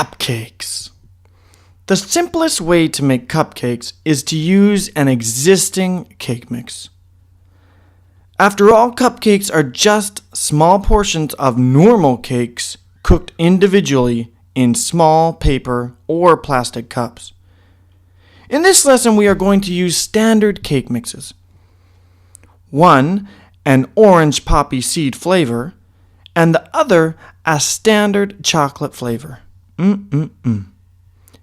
Cupcakes. The simplest way to make cupcakes is to use an existing cake mix. After all, cupcakes are just small portions of normal cakes cooked individually in small paper or plastic cups. In this lesson, we are going to use standard cake mixes. One, an orange poppy seed flavor, and the other, a standard chocolate flavor.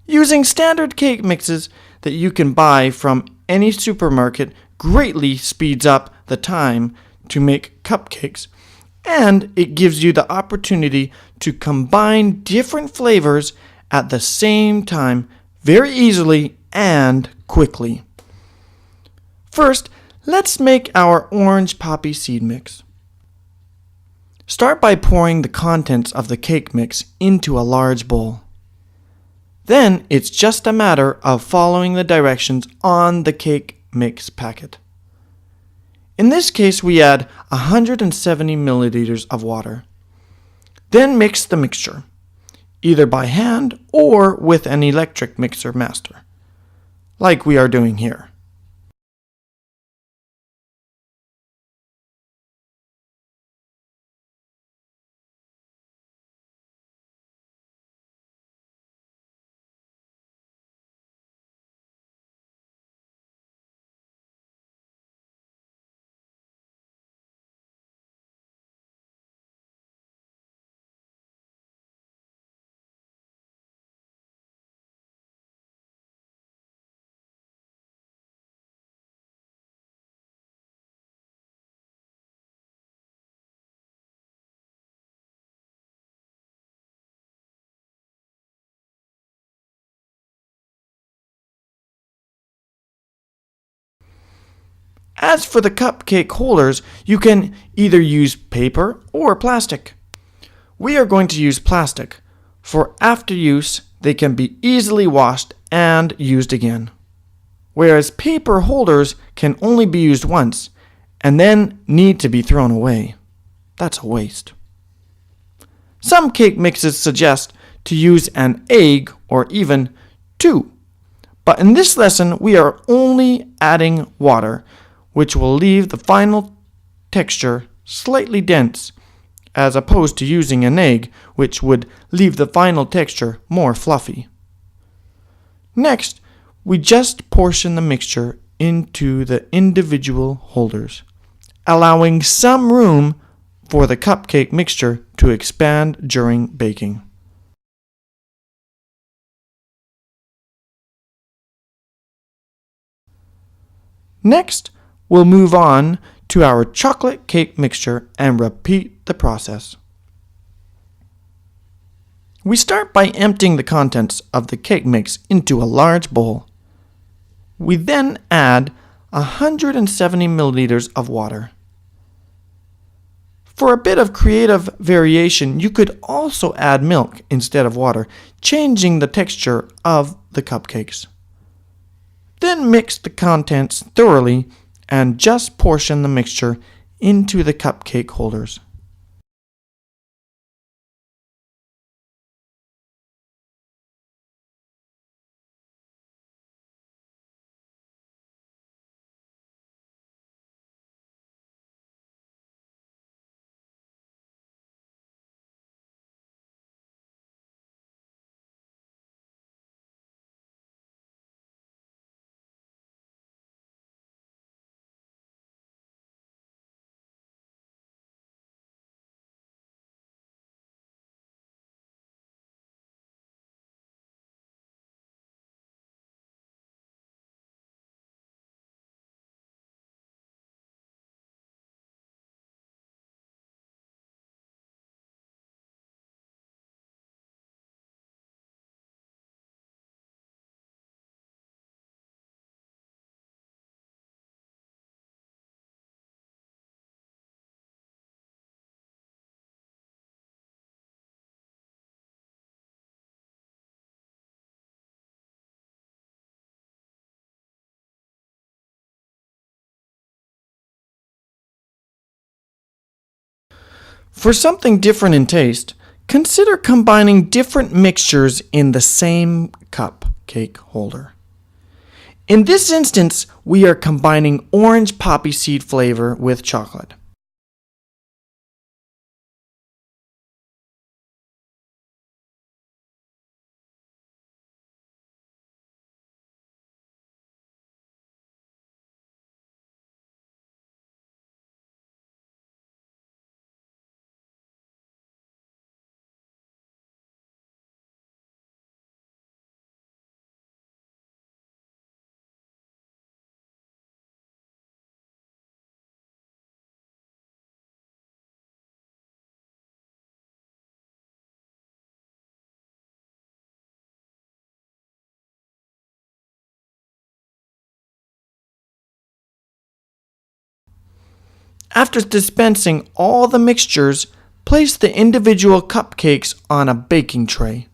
Using standard cake mixes that you can buy from any supermarket greatly speeds up the time to make cupcakes, and it gives you the opportunity to combine different flavors at the same time very easily and quickly. First, let's make our orange poppy seed mix. Start by pouring the contents of the cake mix into a large bowl. Then it's just a matter of following the directions on the cake mix packet. In this case, we add 170 milliliters of water. Then mix the mixture, either by hand or with an electric mixer master, like we are doing here. As for the cupcake holders, you can either use paper or plastic. We are going to use plastic, for after use they can be easily washed and used again. Whereas paper holders can only be used once and then need to be thrown away. That's a waste. Some cake mixes suggest to use an egg or even two, but in this lesson we are only adding water, which will leave the final texture slightly dense, as opposed to using an egg, which would leave the final texture more fluffy. Next, we just portion the mixture into the individual holders, allowing some room for the cupcake mixture to expand during baking. Next, we'll move on to our chocolate cake mixture and repeat the process. We start by emptying the contents of the cake mix into a large bowl. We then add 170 milliliters of water. For a bit of creative variation, you could also add milk instead of water, changing the texture of the cupcakes. Then mix the contents thoroughly and just portion the mixture into the cupcake holders. For something different in taste, Consider combining different mixtures in the same cupcake holder. In this instance, we are combining orange poppy seed flavor with chocolate. After dispensing all the mixtures, place the individual cupcakes on a baking tray.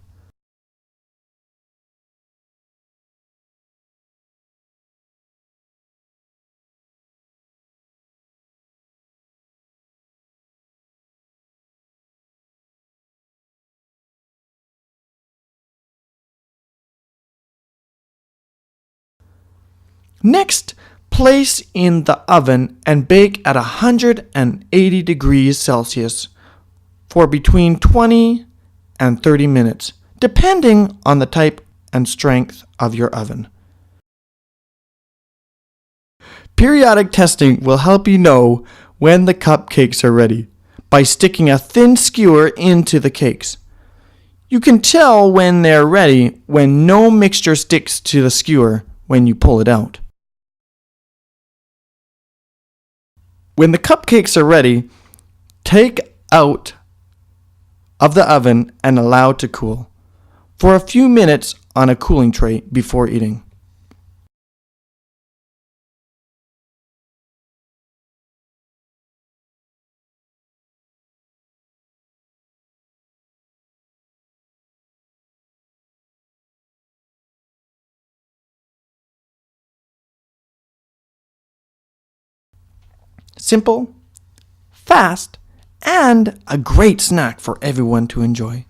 Next, place in the oven and bake at 180 degrees Celsius for between 20 and 30 minutes, depending on the type and strength of your oven. Periodic testing will help you know when the cupcakes are ready by sticking a thin skewer into the cakes. You can tell when they're ready when no mixture sticks to the skewer when you pull it out. When the cupcakes are ready, take out of the oven and allow to cool for a few minutes on a cooling tray before eating. Simple, fast, and a great snack for everyone to enjoy.